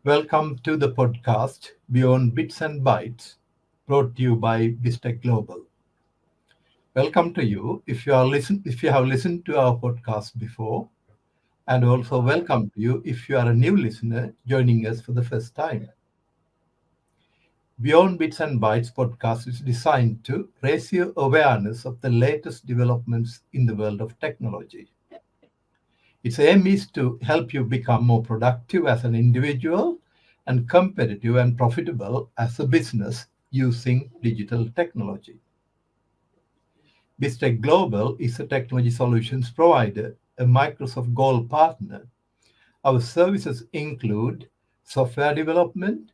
Welcome to the podcast Beyond Bits and Bytes, brought to you by Bistec Global. Welcome to you if you have listened to our podcast before, and also welcome to you if you are a new listener joining us for the first time. Beyond Bits and Bytes podcast is designed to raise your awareness of the latest developments in the world of technology. Its aim is to help you become more productive as an individual and competitive and profitable as a business using digital technology. Bistec Global is a technology solutions provider, a Microsoft Gold partner. Our services include software development,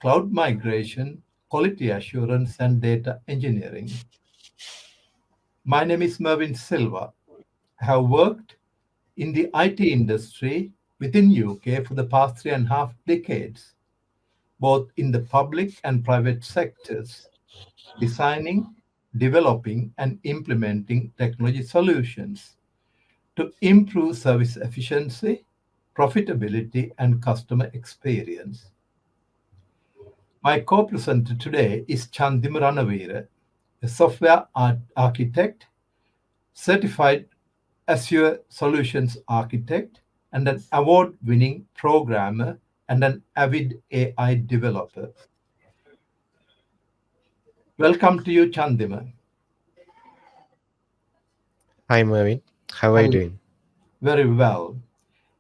cloud migration, quality assurance, and data engineering. My name is Mervin Silva. I have worked in the IT industry within UK for the past 3.5 decades, both in the public and private sectors, designing, developing, and implementing technology solutions to improve service efficiency, profitability, and customer experience. My co-presenter today is Chandim Ranavira, a software architect, certified Azure Solutions Architect, and an award-winning programmer and an avid AI developer. Welcome to you, Chandima. Hi Mervin, how are you Hello. doing? Very well.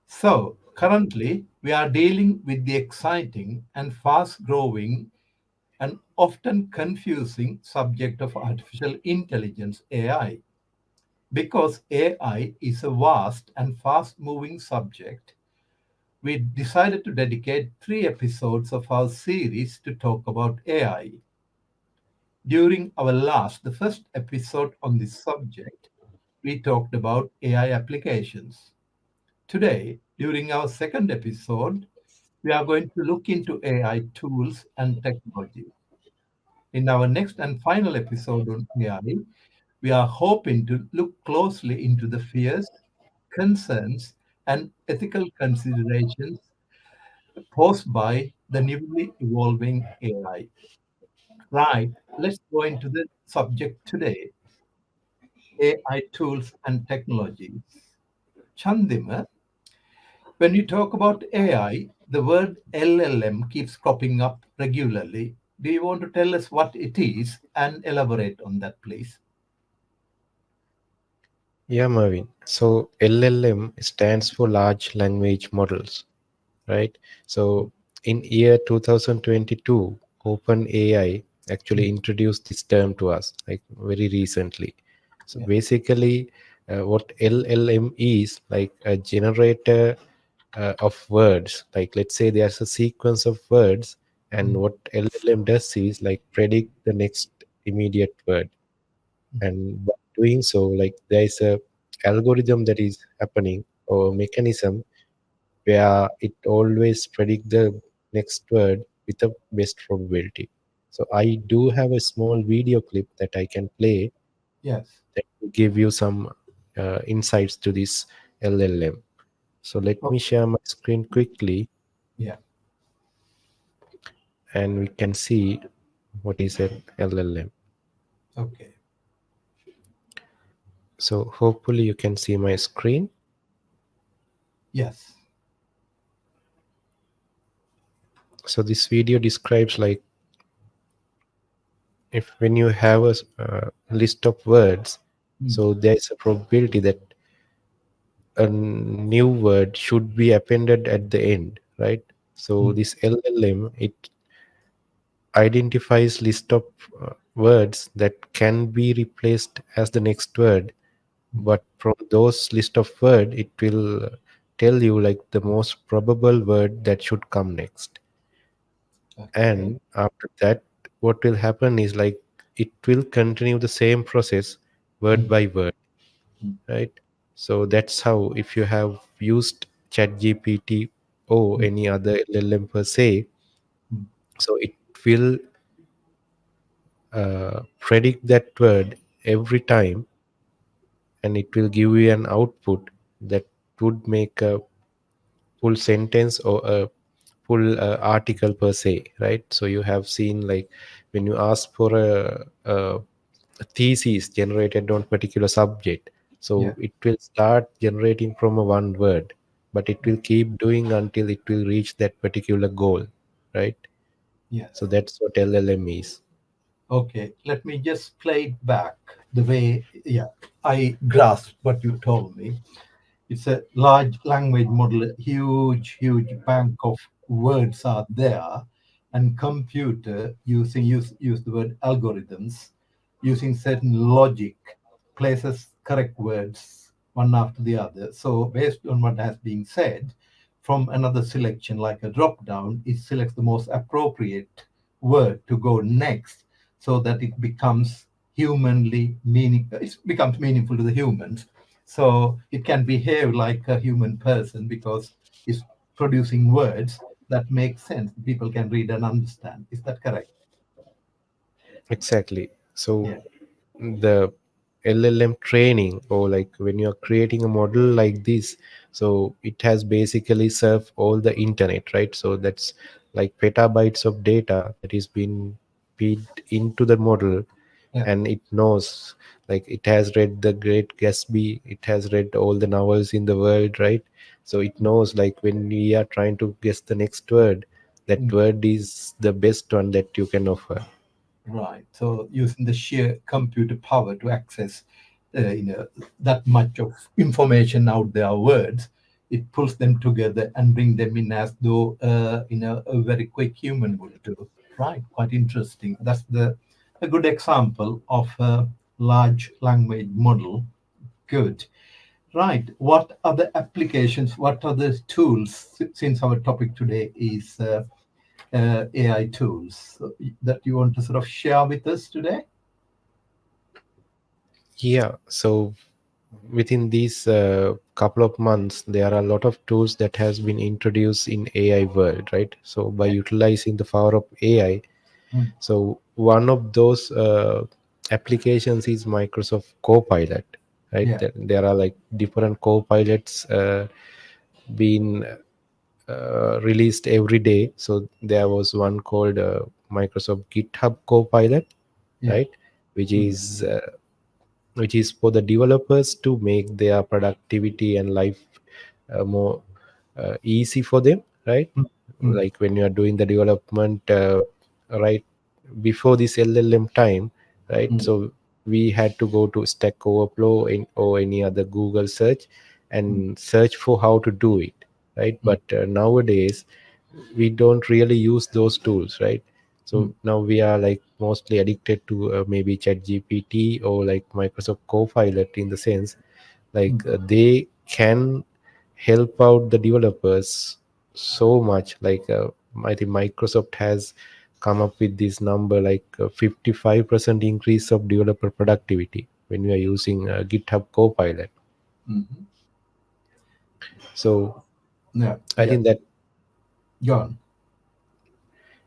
So, currently, we are dealing with the exciting and fast growing and often confusing subject of artificial intelligence, AI. Because AI is a vast and fast moving subject, we decided to dedicate 3 episodes of our series to talk about AI. During the first episode on this subject, we talked about AI applications. Today, during our second episode, we are going to look into AI tools and technology. In our next and final episode on AI, we are hoping to look closely into the fears, concerns, and ethical considerations posed by the newly evolving AI. Right, let's go into the subject today, AI tools and technologies. Chandima, when you talk about AI, the word LLM keeps cropping up regularly. Do you want to tell us what it is and elaborate on that, please? Yeah Mervin, so LLM stands for Large Language Models, right? So in year 2022, OpenAI actually Mm. introduced this term to us like very recently. So Yeah. basically what LLM is like a generator of words. Like let's say there's a sequence of words, and Mm. what LLM does is like predict the next immediate word. And by doing so, like there is a algorithm that is happening or mechanism where it always predict the next word with the best probability. So I do have a small video clip that I can play Yes. that will give you some insights to this LLM. So let me Okay. share my screen quickly, Yeah. and we can see what is an LLM. Okay. So hopefully you can see my screen. Yes. So this video describes like if when you have a list of words, Mm. so there is a probability that a new word should be appended at the end, right? So Mm. this LLM, it identifies list of words that can be replaced as the next word, Mm. but from those list of word it will tell you like the most probable word that should come next. Okay. And after that, what will happen is like it will continue the same process word Mm. by word, Mm. right? So that's how, if you have used ChatGPT or Mm. any other LLM per se, Mm. so it will predict that word every time, and it will give you an output that would make a full sentence or a full article per se, right? So you have seen like when you ask for a thesis generated on particular subject, Yeah. so it will start generating from a one word, but it will keep doing until it will reach that particular goal, right? So Yes. that's what LLM is. Okay, let me just play it back the way, yeah, I grasped what you told me. It's a large language model, a huge bank of words are there, and computer use the word algorithms, using certain logic, places correct words one after the other. So based on what has been said, from another selection like a drop down, it selects the most appropriate word to go next, so that it becomes it becomes meaningful to the humans, so it can behave like a human person because it's producing words that make sense. People can read and understand. Is that correct? Exactly. So Yeah. the LLM training, or like when you're creating a model like this, so it has basically served all the internet, right? So that's like petabytes of data that is being feed into the model, Yeah. and it knows, like it has read the Great Gatsby, it has read all the novels in the world, right? So it knows like when we are trying to guess the next word, that Mm. word is the best one that you can offer. Right. So using the sheer computer power to access, that much of information out there, words, it pulls them together and bring them in as though, a very quick human would do. Right. Quite interesting. That's the a good example of a large language model. Good. Right. What other applications? What other tools? Since our topic today is AI tools that you want to sort of share with us today? Yeah, so within these couple of months there are a lot of tools that has been introduced in AI world, right? So by Yeah. utilizing the power of AI, Mm. so one of those applications is Microsoft Copilot, right? Yeah. There are like different copilots being released every day. So there was one called Microsoft GitHub Copilot, Yeah. right? which Mm. is uh, which is for the developers to make their productivity and life more easy for them, right? Mm. Mm. Like when you are doing the development, right before this LLM time, right? Mm. So we had to go to Stack Overflow or any other Google search Mm. and search for how to do it, right? Mm. But nowadays we don't really use those tools, right? Mm. So now we are like mostly addicted to maybe Chat GPT or like Microsoft Copilot, in the sense like Mm. they can help out the developers so much. Like I think Microsoft has come up with this number like 55% increase of developer productivity when we are using GitHub Copilot. Mhm. So Yeah. I Yeah. think that, John.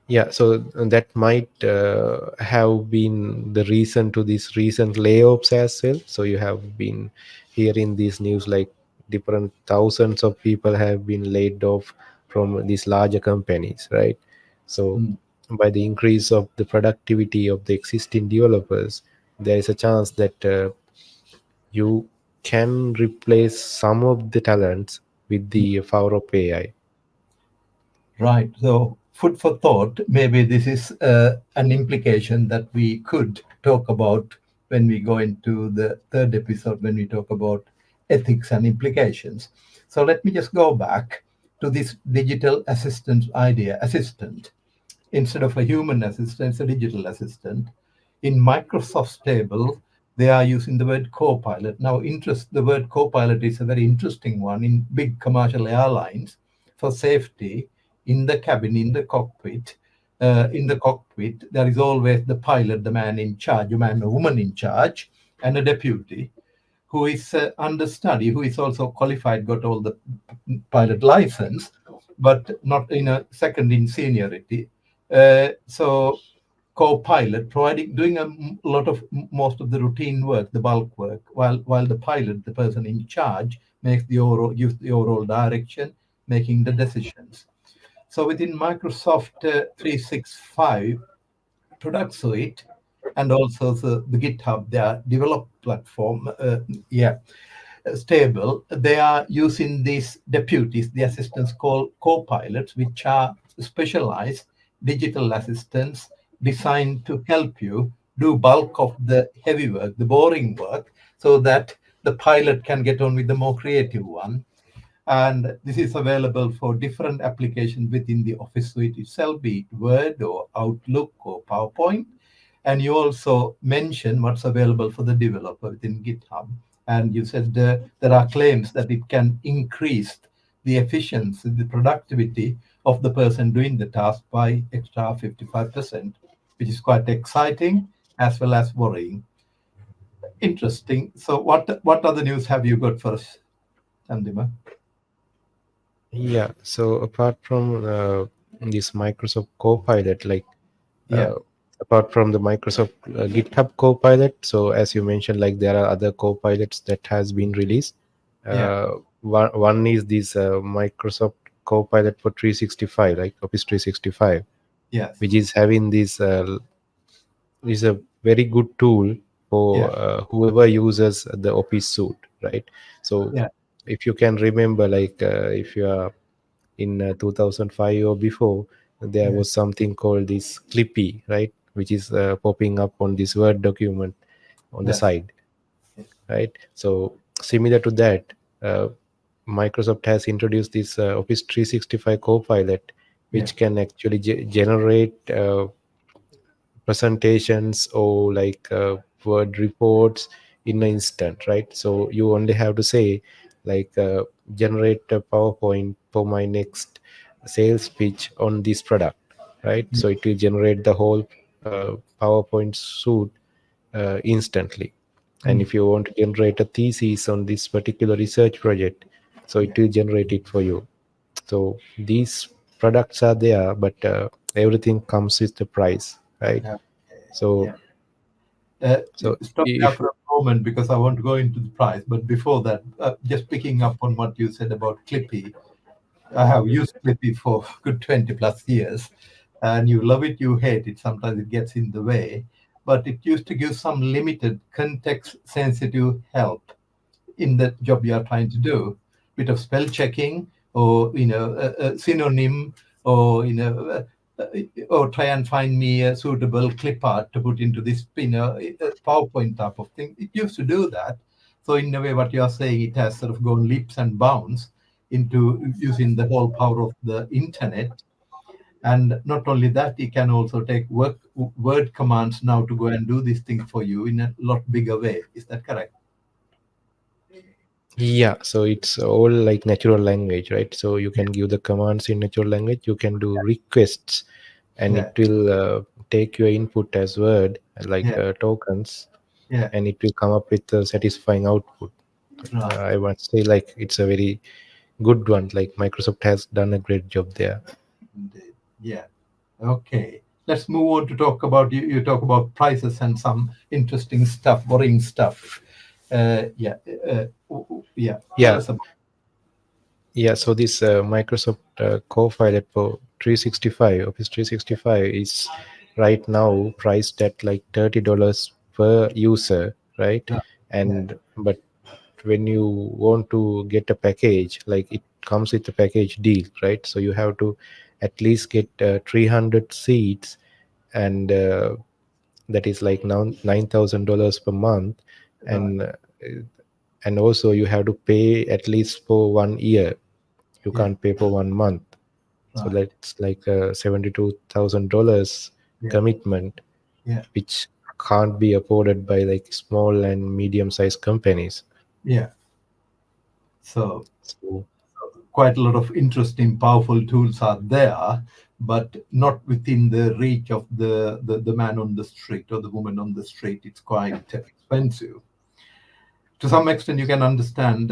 yeah, so that might have been the reason to these recent layoffs as well. So you have been hearing these news like different thousands of people have been laid off from these larger companies, right? So Mm. by the increase of the productivity of the existing developers, there is a chance that you can replace some of the talents with Mm. the power of AI. Right. So, food for thought. Maybe this is an implication that we could talk about when we go into the third episode, when we talk about ethics and implications. So, let me just go back to this digital assistant idea. Assistant, instead of a human assistant, it's a digital assistant. In Microsoft's table, they are using the word co-pilot. Now, the word co-pilot is a very interesting one in big commercial airlines for safety in the cabin, in the cockpit. In the cockpit, there is always the pilot, the man in charge, a man or woman in charge, and a deputy who is understudy, who is also qualified, got all the pilot license, but not in a second in seniority. So co-pilot providing doing a lot of most of the routine work, the bulk work, while the pilot, the person in charge, makes the overall gives the overall direction, making the decisions. So within Microsoft 365 product suite and also the GitHub, their develop platform, stable, they are using these deputies, the assistants called co-pilots, which are specialized digital assistants designed to help you do bulk of the heavy work, the boring work, so that the pilot can get on with the more creative one. And this is available for different applications within the Office suite itself, be it Word or Outlook or PowerPoint. And you also mention what's available for the developer within GitHub. And you said there are claims that it can increase the efficiency, the productivity of the person doing the task by extra 55%, which is quite exciting as well as worrying. Interesting. So what other news have you got for us, Chandima? Yeah. So apart from this Microsoft Copilot, like Yeah, uh, apart from the Microsoft GitHub Copilot, so as you mentioned, like there are other Copilots that has been released. yeah, One is this Microsoft Copilot for 365, like Office 365, yes, which is having this is a very good tool yeah, for whoever uses the Office suite, right? So yeah, if you can remember, like if you are in 2005 or before, there yeah, was something called this Clippy, right, which is popping up on this Word document on the yes, side, right? So similar to that, uh, Microsoft has introduced this Office 365 Copilot, yeah, which can actually generate presentations or like Word reports in an instant, right? So you only have to say like generate a PowerPoint for my next sales pitch on this product, right? yeah, So it will generate the whole PowerPoint suite instantly. And mm, if you want to generate a thesis on this particular research project, so it yeah, will generate it for you. So these products are there, but everything comes with the price, right? yeah, So yeah. Uh, so Stop there if for a moment because I want to go into the price. But before that, just picking up on what you said about Clippy, I have used Clippy for good 20 plus years, and you love it, you hate it. Sometimes it gets in the way, but it used to give some limited context sensitive help in the job you are trying to do. Bit of spell checking, or a synonym, or or try and find me a suitable clip art to put into this PowerPoint type of thing. It used to do that. So in a way, what you are saying, it has sort of gone leaps and bounds into using the whole power of the internet. And not only that, it can also take word commands now to go and do this thing for you in a lot bigger way. Is that correct? yeah, so it's all like natural language, right? So you can give the commands in natural language, you can do requests, and it Yeah, will take your input as word like yeah, tokens, yeah. and it will come up with a satisfying output. Right. I would say like it's a very good one, like Microsoft has done a great job there. Indeed. Yeah. Okay. Let's move on to talk about you talk about prices and some interesting stuff, worrying stuff. Yeah. Yeah. Tell Yeah, us about. yeah, so this Microsoft Copilot for 365, Office 365 is right now priced at like $30 per user, right? Right. Yeah. And but when you want to get a package, like it comes with a package deal, right? So you have to at least get 300 seats, and that is like now $9,000 per month, Right. and also you have to pay at least for 1 year. You Yeah. can't pay for 1 month. So Right. that's like a $72,000 Yeah. commitment, Yeah. which can't be afforded by like small and medium-sized companies. Yeah. So So quite a lot of interesting, powerful tools are there, but not within the reach of the man on the street or the woman on the street. It's quite expensive. To some extent, you can understand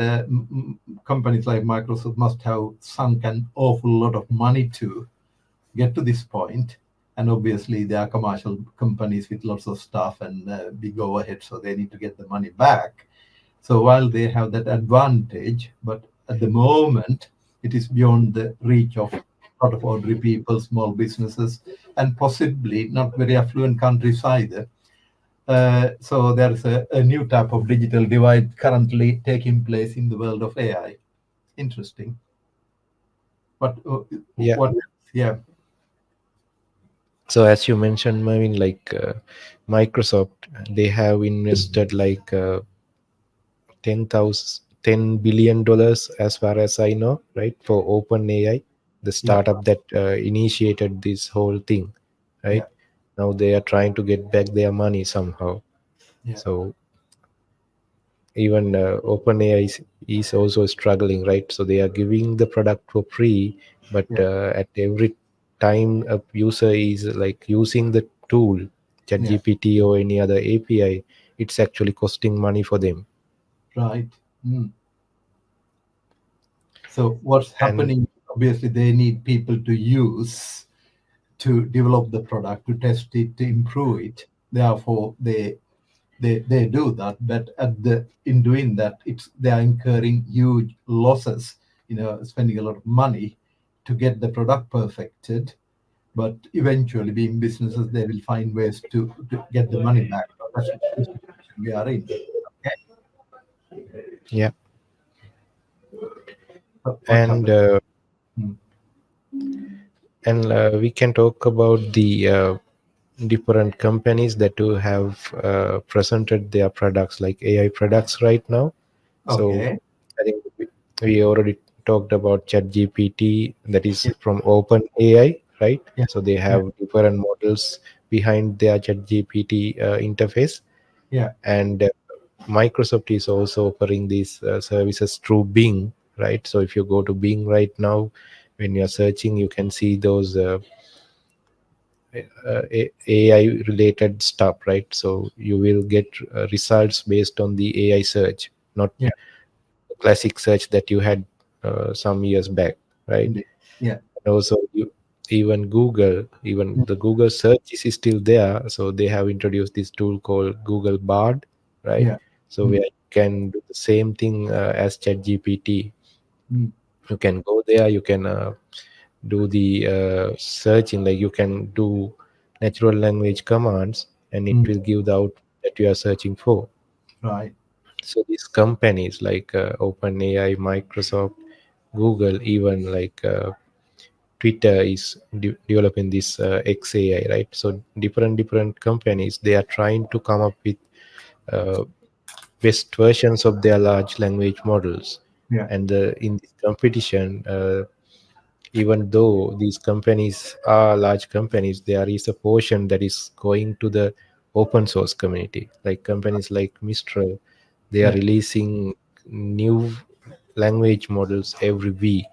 companies like Microsoft must have sunk an awful lot of money to get to this point. And obviously, they are commercial companies with lots of stuff and big overhead, so they need to get the money back. So while they have that advantage, but at the moment, it is beyond the reach of a lot of ordinary people, small businesses, and possibly not very affluent countries either. So there is a new type of digital divide currently taking place in the world of AI. Interesting. But Yeah. what? Yeah, So as you mentioned, I mean, like Microsoft, they have invested like 10 billion dollars, as far as I know, right, for OpenAI, the yeah, startup that initiated this whole thing, yeah, right? Now they are trying to get back their money somehow. yeah, So even OpenAI is also struggling, right? So they are giving the product for free, but yeah, at every time a user is like using the tool, yeah. ChatGPT or any other API, it's actually costing money for them. Right. Mm. So what's And happening? Obviously, they need people to use to develop the product, to test it, to improve it. Therefore, they do that. But at the in doing that, it's they are incurring huge losses. Spending a lot of money to get the product perfected. But eventually, being businesses, they will find ways to get the money back. That's the situation we are in. Okay. yeah, So what and happened? uh, Mm. we can talk about the different companies that do have presented their products like AI products right now. So Okay. I think we already talked about ChatGPT, that is Yeah. from OpenAI, right? Yeah. So they Yeah. have different models behind their ChatGPT interface, Yeah. and Microsoft is also offering these services through Bing, right? So if you go to Bing right now, when you're searching, you can see those AI related stuff, right? So you will get results based on the AI search, not Yeah. the classic search that you had some years back, right? Indeed. Yeah. And also, even Google, even Mm. the Google search is still there. So they have introduced this tool called Google Bard, right? Yeah. So Mm. where you can do the same thing as ChatGPT. Mm. You can go there, you can do the searching, like you can do natural language commands, and it Mm. will give the output that you are searching for. Right. So these companies like OpenAI, Microsoft, Google, even like Twitter is developing this XAI, right? So different companies, they are trying to come up with uh, best versions of their large language models. Yeah. And in this competition, even though these companies are large companies, there is a portion that is going to the open source community. Like companies like Mistral, they are Yeah. releasing new language models every week,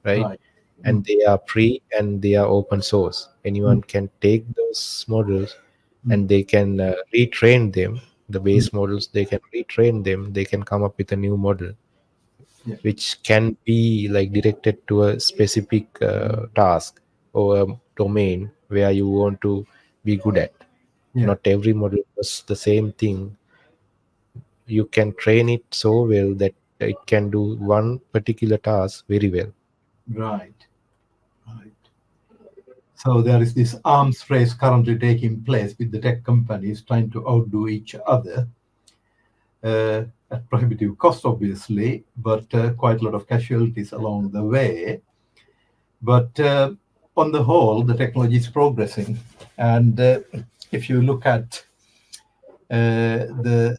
right? Right. And Mm. they are free and they are open source. Mm. Anyone can take those models Mm. and they can retrain them. The Mm. base models, they can retrain them. They can come up with a new model Yeah. which can be like directed to a specific task or a domain where you want to be good at. Yeah. Not every model does the same thing. You can train it so well that it can do one particular task very well. Right. Right. So there is this arms race currently taking place with the tech companies trying to outdo each other at prohibitive cost, obviously, but quite a lot of casualties along the way. But on the whole, the technology is progressing, and if you look at the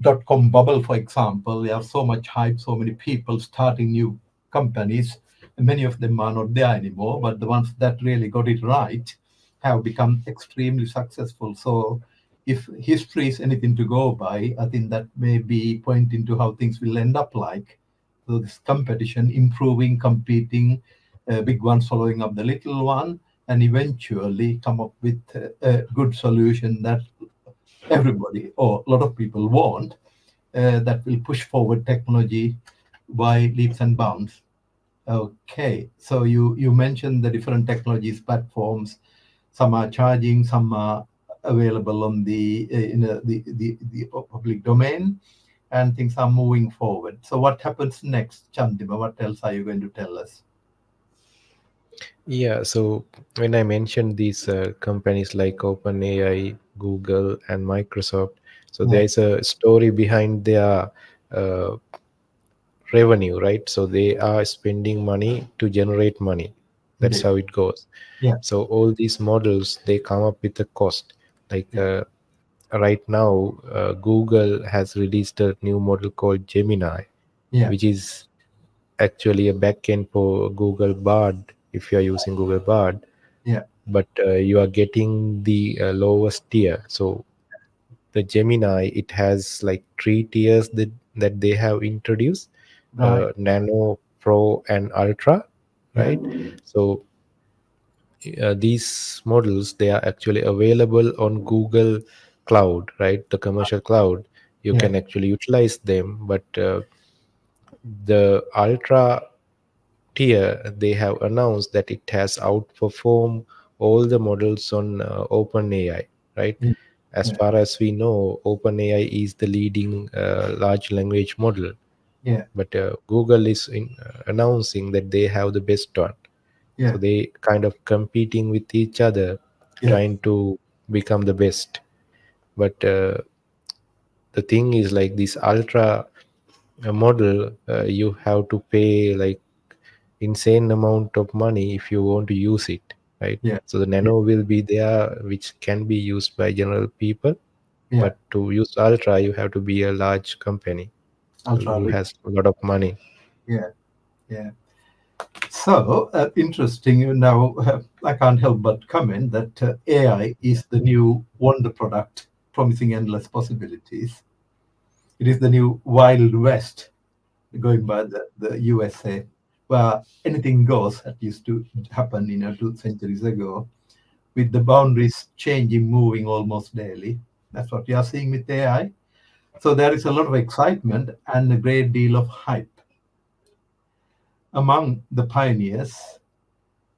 dot-com bubble, for example, there are so much hype, so many people starting new companies. And many of them are not there anymore, but the ones that really got it right have become extremely successful. So, if history is anything to go by, I think that may be pointing to how things will end up like. So, this competition, improving, competing, big ones following up the little one, and eventually come up with a good solution that everybody or a lot of people want, that will push forward technology by leaps and bounds. Okay, so you mentioned the different technologies platforms. Some are charging, some are available on the public domain, and things are moving forward. So what happens next, Chandima? What else are you going to tell us? Yeah, so when I mentioned these companies like OpenAI, Google, and Microsoft, so there Yeah, is a story behind their uh, revenue, right? So they are spending money to generate money. That's indeed. how it goes. Yeah, So all these models, they come up with a cost. Like yeah, right now, Google has released a new model called Gemini, yeah, which is actually a backend for Google Bard if you are using Google Bard, yeah. but you are getting the lowest tier. So the Gemini, it has like three tiers that they have introduced: Right. Nano, Pro, and Ultra, Yeah, right? So these models, they are actually available on Google Cloud, right? The commercial cloud. You yeah, can actually utilize them, but the Ultra tier, they have announced that it has outperformed all the models on OpenAI, right? yeah, As yeah, far as we know, OpenAI is the leading large language model, yeah, but Google is announcing that they have the best one. So yeah, they kind of competing with each other, yeah, trying to become the best. But the thing is, like this ultra model, you have to pay like insane amount of money if you want to use it, right? yeah, So the yeah, nano will be there, which can be used by general people, yeah. but to use ultra you have to be a large company Ultra who rich. has a lot of money. Yeah, yeah. So interesting. Now, I can't help but comment that AI is the new wonder product, promising endless possibilities. It is the new Wild West, going by the USA, where anything goes that used to happen, 2 centuries ago, with the boundaries changing, moving almost daily. That's what we are seeing with AI. So there is a lot of excitement and a great deal of hype among the pioneers,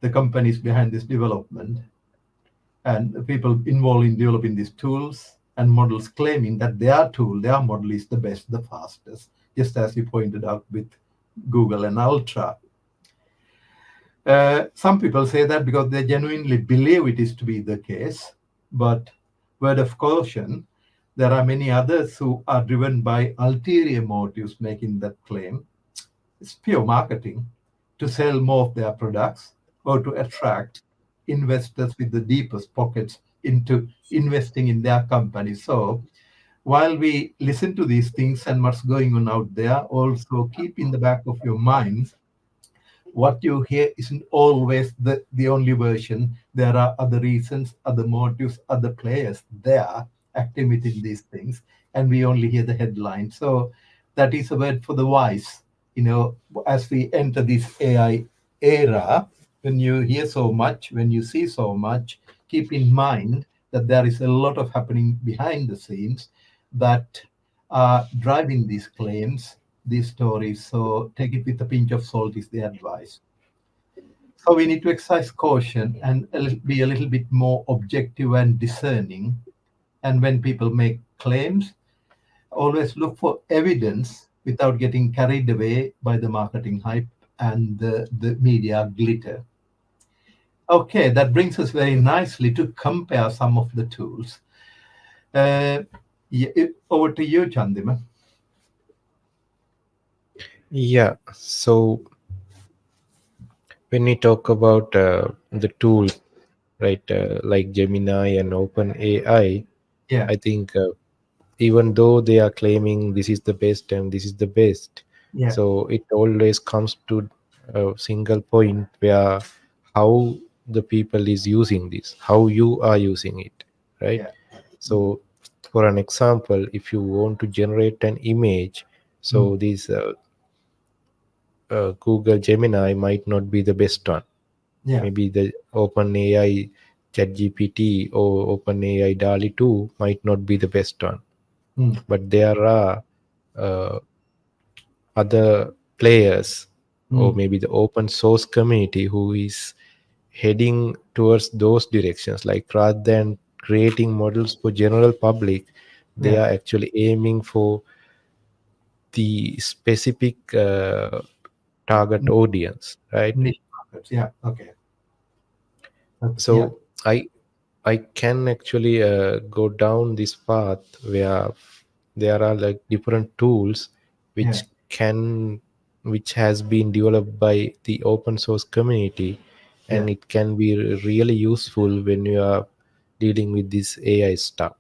the companies behind this development, and the people involved in developing these tools and models claiming that their tool, their model is the best, the fastest, just as you pointed out with Google and Ultra. Some people say that because they genuinely believe it is to be the case, but word of caution, there are many others who are driven by ulterior motives making that claim. It's pure marketing to sell more of their products or to attract investors with the deepest pockets into investing in their company. So while we listen to these things and what's going on out there, also keep in the back of your mind what you hear isn't always the only version. There are other reasons, other motives, other players there acting within these things, and we only hear the headline. So that is a word for the wise. As we enter this AI era, when you hear so much, when you see so much, keep in mind that there is a lot of happening behind the scenes that are driving these claims, these stories. So take it with a pinch of salt is the advice. So we need to exercise caution and be a little bit more objective and discerning. And when people make claims, always look for evidence without getting carried away by the marketing hype and the media glitter. Okay, that brings us very nicely to compare some of the tools. Uh, Over to you, Chandima. Yeah, so when we talk about the tools, right, like Gemini and OpenAI, Yeah, I think even though they are claiming this is the best and this is the best, yeah, so it always comes to a single point where how the people is using this, how you are using it, right? yeah, mm, So for an example, if you want to generate an image, mm, so this Google Gemini might not be the best one. yeah, Maybe the OpenAI ChatGPT or OpenAI DALI 2 might not be the best one, mm, but there are uh, other players or mm, maybe the open source community who is heading towards those directions, like rather than creating models for general public, they yeah, are actually aiming for the specific target mm, audience, right? niche markets. Yeah, okay. Yeah, So I can actually go down this path where there are like different tools yeah. which can which has been developed by the open source community, Yeah. and it can be really useful when you are dealing with this AI stuff.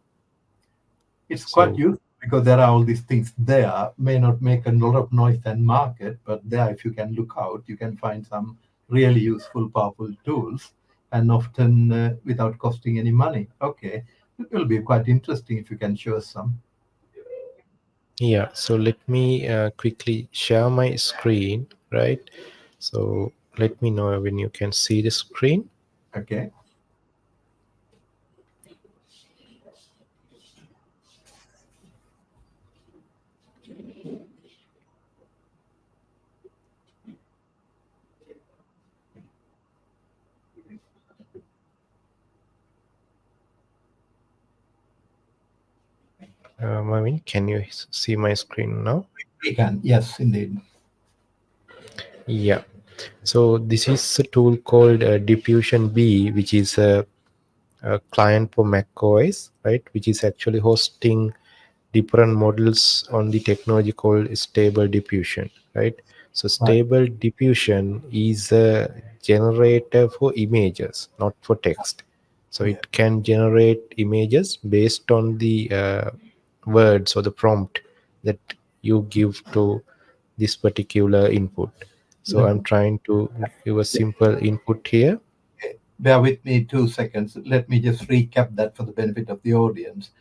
It's quite So useful because there are all these things there. May not make a lot of noise and market, but there, if you can look out, you can find some really useful, powerful tools, and often without costing any money. Okay, it will be quite interesting if you can show us some. yeah, so let me quickly share my screen, right? So let me know when you can see the screen. Okay. Marvin, can you see my screen now? We can. Yes, indeed. Yeah. So this is a tool called Diffusion B, which is a client for Mac OS, right? Which is actually hosting different models on the technology called stable diffusion, right? So Right. stable diffusion is a generator for images, not for text. So Yeah. it can generate images based on the words or the prompt that you give to this particular input. So Let I'm me. trying to give a simple input here. Okay. Bear with me 2 seconds. Let me just recap that for the benefit of the audience.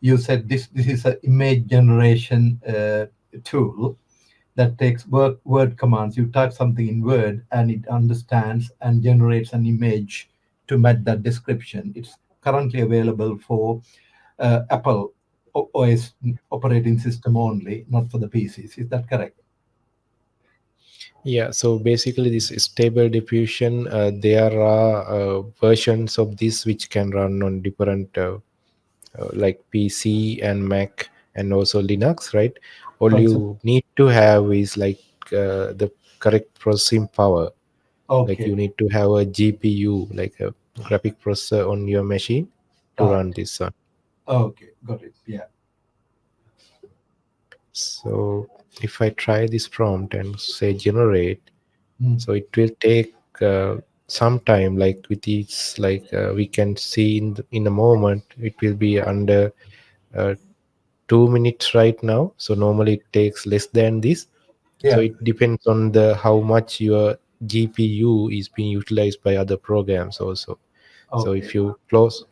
You said this is an image generation tool that takes word commands. You type something in Word and it understands and generates an image to match that description. It's currently available for Apple OS operating system only, not for the PCs. Is that correct? Yeah, so basically this stable diffusion, there are versions of this which can run on different like PC and Mac and also Linux, right? All So it's you need to have is like the correct processing power. Like you okay, need to have a GPU, like a graphic processor on your machine to right. run this one. Okay, got it. Yeah. So if I try this prompt and say generate, Mm. so it will take some time, like with each, like we can see in a moment it will be under uh, 2 minutes right now. So normally it takes less than this. So Yeah. it depends on the how much your GPU is being utilized by other programs also. So Okay. if you closed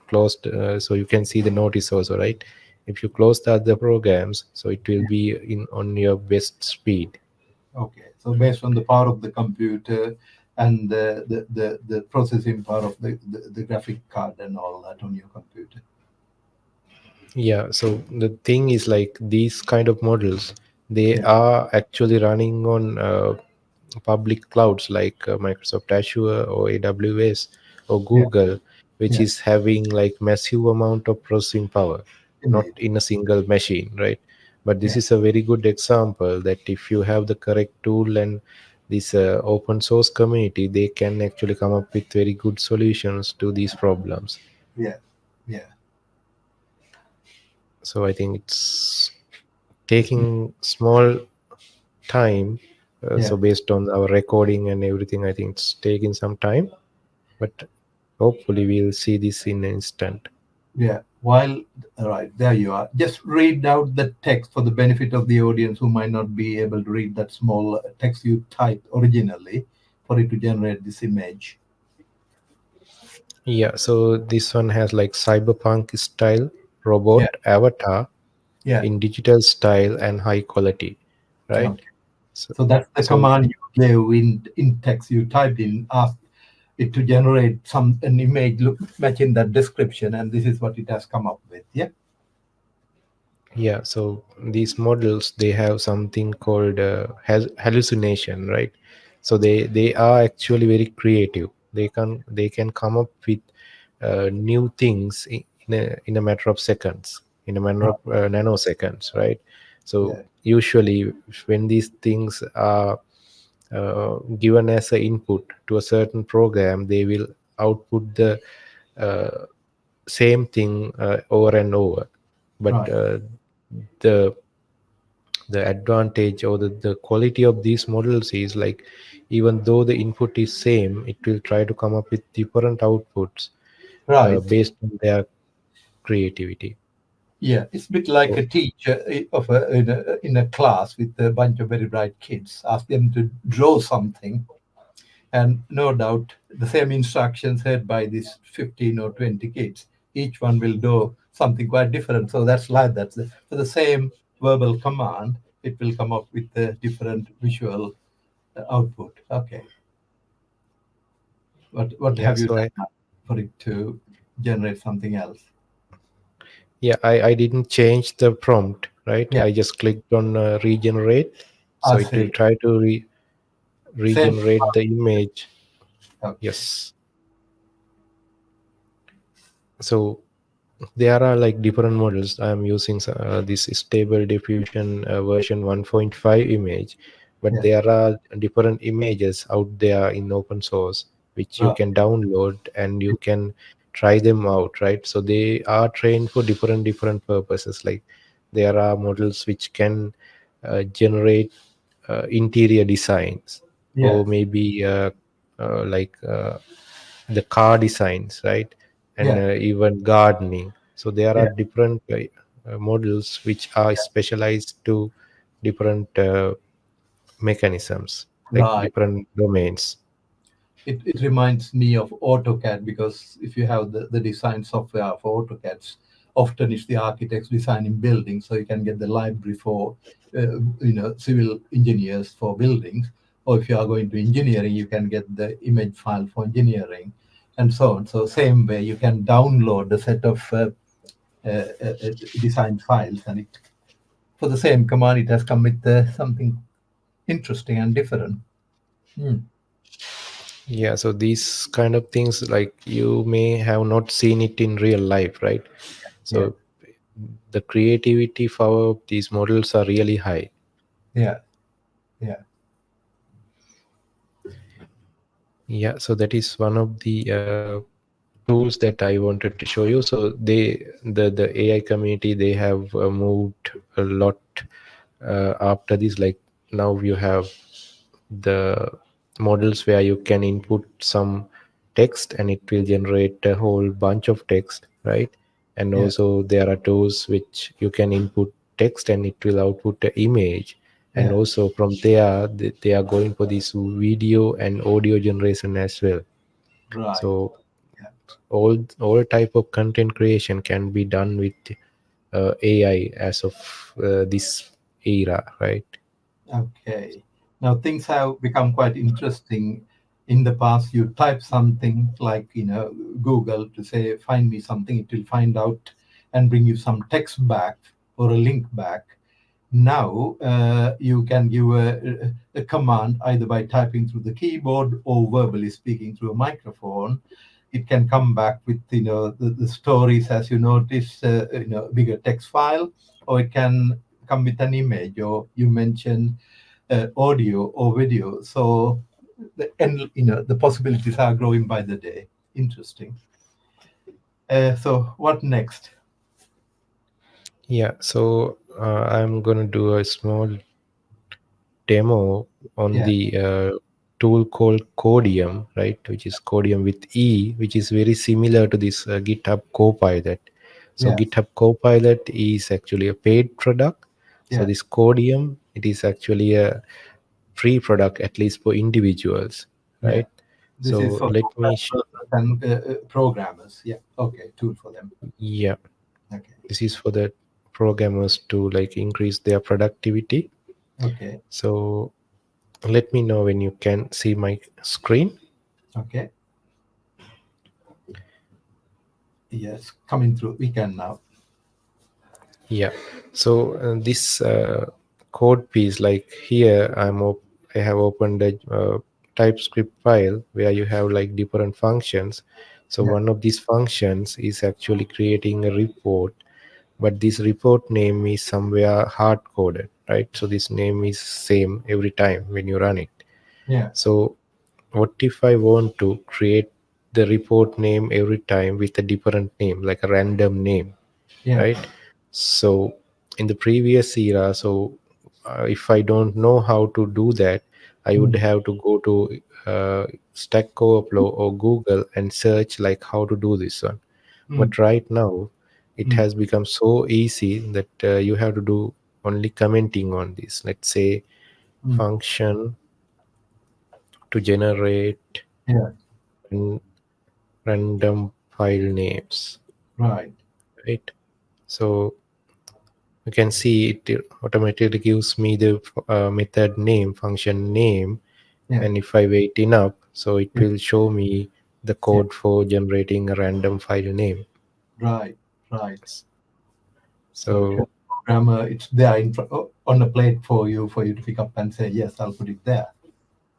so you can see the notice also, right? If you close the other programs, so it will be in on your best speed. Okay. So based on the power of the computer and the processing power of the graphic card and all that on your computer. Yeah, so the thing is like these kind of models, they Yeah. are actually running on public clouds like Microsoft Azure or AWS or Yeah. Google, which Yeah. is having like massive amount of processing power, not Indeed. in a single machine, right? But this Yeah. is a very good example that if you have the correct tool and this open source community, they can actually come up with very good solutions to these problems. Yeah. Yeah. So I think it's taking small time. Yeah. So based on our recording and everything, I think it's taking some time, but hopefully we'll see this in an instant. Yeah. While all right, there you are. Just read out the text for the benefit of the audience who might not be able to read that small text you typed originally for it to generate this image. Yeah, so this one has like cyberpunk style Yeah. robot avatar Yeah. in digital style and high quality, right? Okay. So, So that's the so command you gave in text you typed in, ask it to generate some an image look matching that description, and this is what it has come up with. Yeah. yeah, so these models they have something called hallucination, right? So they are actually very creative. They can come up with new things in a matter of seconds, in a matter Right. of nanoseconds, right? So Yeah. usually when these things are given as an input to a certain program, they will output the uh, same thing over and over. But Right. the the advantage or the quality of these models is like, even though the input is same, it will try to come up with different outputs Right. based on their creativity. Yeah, it's a bit like So a teacher in a class with a bunch of very bright kids. Ask them to draw something, and no doubt the same instructions heard by these 15 or 20 kids, each one will do something quite different. So that's like that. For the same verbal command, it will come up with a different visual output. Okay. What yeah, have you so I done for it to generate something else? yeah, I didn't change the prompt, right? Yeah, I just clicked on regenerate, so I it will see. try to Same. regenerate the image. Okay. Yes. So there are like different models. I am using this stable diffusion version 1.5 image, but Yeah. there are different images out there in open source which you Right. can download and you can try them out, right? So they are trained for different purposes. Like there are models which can generate interior designs, or Yes. maybe the car designs, right? And Yeah. even gardening. So there are Yeah. different models which are specialized to different mechanisms, like Right. different domains. It reminds me of AutoCAD, because if you have the design software for AutoCADs, often it's the architects designing buildings, so you can get the library for civil engineers for buildings, or if you are going to engineering, you can get the image file for engineering, and so on. So same way, you can download a set of design files, and it for the same command, it has come with something interesting and different. Hmm. Yeah, so these kind of things, like you may have not seen it in real life, right? Yeah. So the creativity power of these models are really high. Yeah. Yeah. Yeah, so that is one of the tools that I wanted to show you. So the AI community, they have moved a lot after this. Like now you have the models where you can input some text and it will generate a whole bunch of text, right? And Yeah. also there are tools which you can input text and it will output an image. And Yeah. also from there they are going for this video and audio generation as well. Right. So Yeah. all type of content creation can be done with AI as of this era, right? Okay. Now things have become quite interesting. In the past, you type something like, Google to say, find me something, it will find out and bring you some text back or a link back. Now you can give a command either by typing through the keyboard or verbally speaking through a microphone. It can come back with the stories, as you notice, bigger text file, or it can come with an image, or you mentioned audio or video. So the possibilities are growing by the day. Interesting. So what next? Yeah, so I'm gonna do a small demo on Yeah. the tool called Codium, right? Which is Codium with E, which is very similar to this GitHub Copilot. So Yes. GitHub Copilot is actually a paid product. So Yeah. this Codium, it is actually a free product, at least for individuals, Yeah. right? This is So for let me, developers and programmers. Yeah. Okay. Tool for them. yeah, Okay. this is for the programmers to like increase their productivity. Okay. So let me know when you can see my screen. Okay. Yes. Coming through. We can now. Yeah. So this code piece, like here, I have opened a TypeScript file where you have like different functions. So Yeah. one of these functions is actually creating a report, but this report name is somewhere hard coded, right? So this name is same every time when you run it. Yeah. So what if I want to create the report name every time with a different name, like a random name, Yeah. right? So in the previous era, so if I don't know how to do that, I would Mm, have to go to Stack Overflow or Google and search like how to do this one. mm, But right now, it mm, has become so easy that you have to do only commenting on this. Let's say mm. function to generate Yeah. ran- random file names, Right. right? So you can see it automatically gives me the method name, function name, Yeah. and if I wait enough, so it Yeah. will show me the Yeah. code for generating a random file name. Right. Right. So if you're So a programmer, it's there on a plate for you to pick up and say, yes, I'll put it there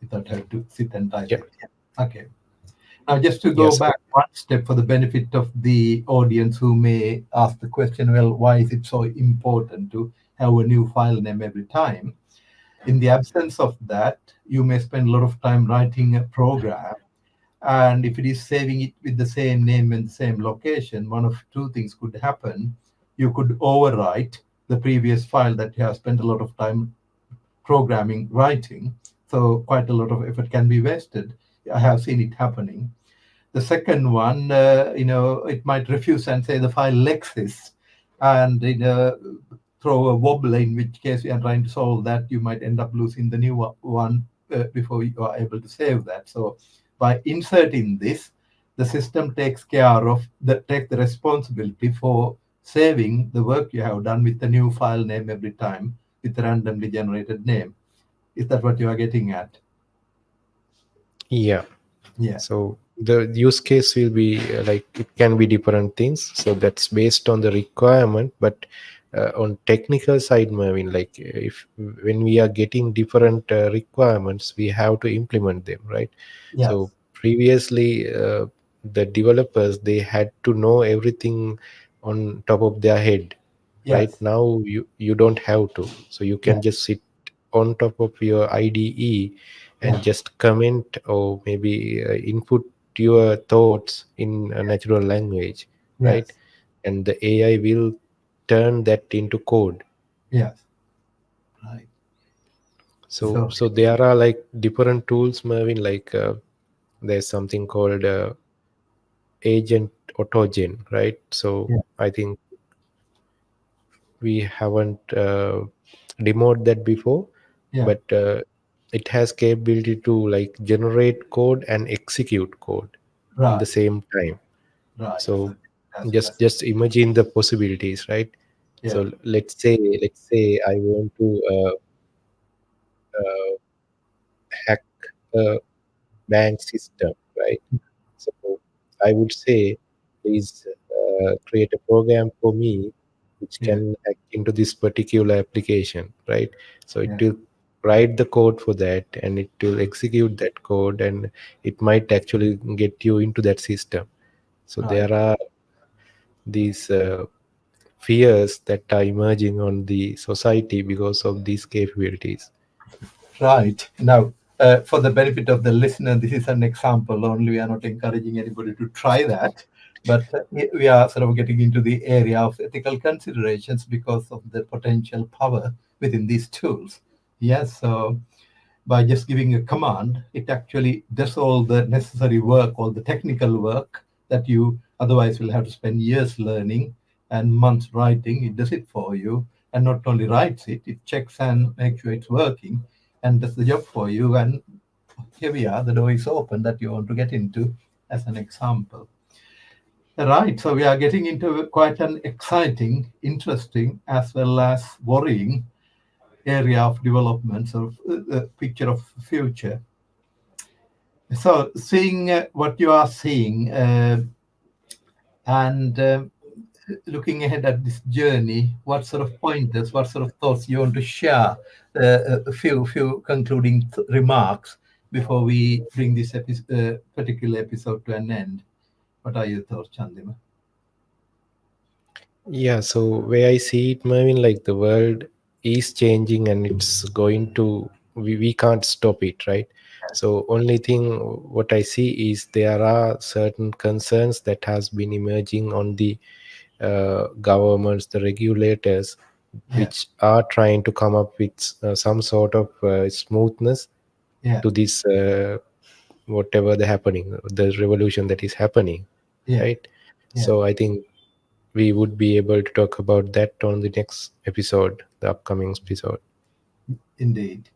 without having to sit and type yeah, it. Yeah. Okay. Now, just to yeah, go so back one step for the benefit of the audience who may ask the question, well, why is it so important to have a new file name every time? In the absence of that, you may spend a lot of time writing a program. And if it is saving it with the same name and the same location, one of two things could happen. You could overwrite the previous file that you have spent a lot of time programming, writing. So quite a lot of effort can be wasted. I have seen it happening. The second one, it might refuse and say the file exists, and throw a wobble, in which case you are trying to solve that, you might end up losing the new one before you are able to save that. So by inserting this, the system takes the responsibility for saving the work you have done with the new file name every time with a randomly generated name. Is that what you are getting at? yeah. Yeah. So the use case will be like it can be different things. So that's based on the requirement, but on technical side, Marvin, like if when we are getting different requirements, we have to implement them, right? Yes. So previously, the developers they had to know everything on top of their head. Right Yes. now, you don't have to, so you Yeah. can just sit on top of your IDE Yeah. and just comment or maybe input your thoughts in a natural language, right? Yes. And the AI will turn that into code. Yes. Right. So So so there are like different tools, Mervin. Like there's something called agent autogen, right? So yeah. I think we haven't demoed that before, Yeah. but it has capability to like generate code and execute code in the Right. same time. Right. So So that's just imagine the possibilities, right? yeah. So let's say I want to uh, hack a bank system, right? So I would say, please create a program for me which Yeah. can hack into this particular application, right? So it Yeah. will write the code for that and it will execute that code and it might actually get you into that system. So Right. there are these fears that are emerging on the society because of these capabilities. Right. Now, for the benefit of the listener, this is an example only. We are not encouraging anybody to try that, but we are sort of getting into the area of ethical considerations because of the potential power within these tools. Yes. So by just giving a command, it actually does all the necessary work, all the technical work that you otherwise will have to spend years learning and months writing. It does it for you. And not only writes it, it checks and makes sure it's working and does the job for you. And here we are, the door is open that you want to get into as an example. Right, so we are getting into quite an exciting, interesting, as well as worrying area of development, sort of picture of future. So, seeing what you are seeing and looking ahead at this journey, what sort of pointers, what sort of thoughts you want to share? A few concluding remarks before we bring this particular episode to an end. What are your thoughts, Chandima? Yeah, so where I see it, Mervin, like the world is changing and it's going to, we can't stop it, right? So only thing what I see is there are certain concerns that has been emerging on the governments, the regulators, Yeah, which are trying to come up with some sort of smoothness yeah, to this whatever the happening, the revolution that is happening, yeah, right? yeah, So I think we would be able to talk about that on the next episode, the upcoming episode. indeed.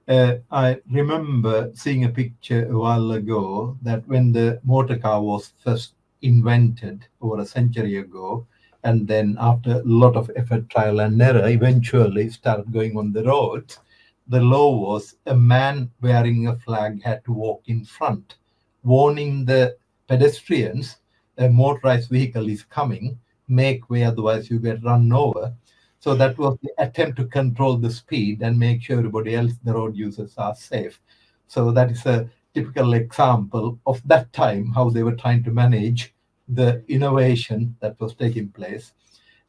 I remember seeing a picture a while ago that when the motor car was first invented over a century ago, and then after a lot of effort, trial and error, eventually started going on the roads, the law was a man wearing a flag had to walk in front, warning the pedestrians a motorized vehicle is coming, make way, otherwise you get run over. So that was the attempt to control the speed and make sure everybody else, the road users, are safe. So that is a typical example of that time, how they were trying to manage the innovation that was taking place.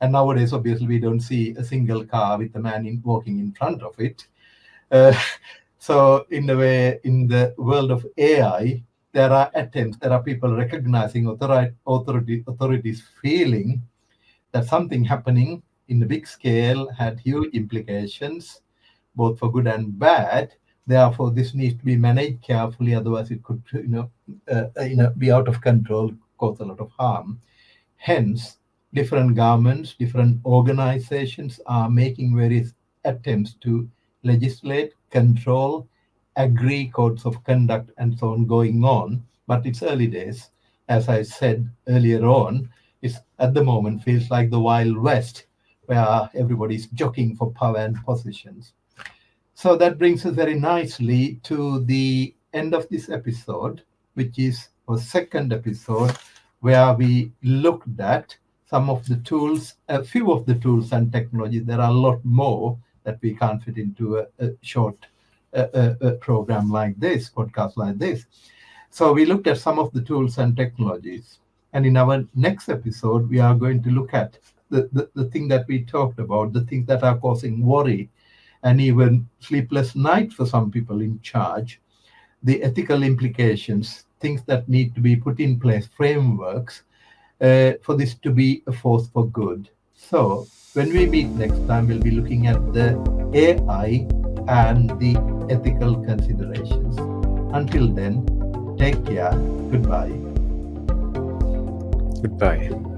And nowadays, obviously, we don't see a single car with a man walking in front of it. Uh, so, in a way, in the world of AI, there are attempts, there are people recognizing authorities feeling that something happening in a big scale had huge implications, both for good and bad. Therefore, this needs to be managed carefully, otherwise it could, be out of control, cause a lot of harm. Hence, different governments, different organizations are making various attempts to legislate, control, agree codes of conduct, and so on going on. But it's early days. As I said earlier on, it's at the moment feels like the Wild West, where everybody's jockeying for power and positions. So that brings us very nicely to the end of this episode, which is our second episode, where we looked at some of the tools, a few of the tools and technologies. There are a lot more that we can't fit into a short program like this, podcast like this. So we looked at some of the tools and technologies. And in our next episode, we are going to look at the thing that we talked about, the things that are causing worry and even sleepless night for some people in charge, the ethical implications, things that need to be put in place, frameworks for this to be a force for good. So when we meet next time, we'll be looking at the AI and the ethical considerations. Until then, take care. Goodbye. Goodbye.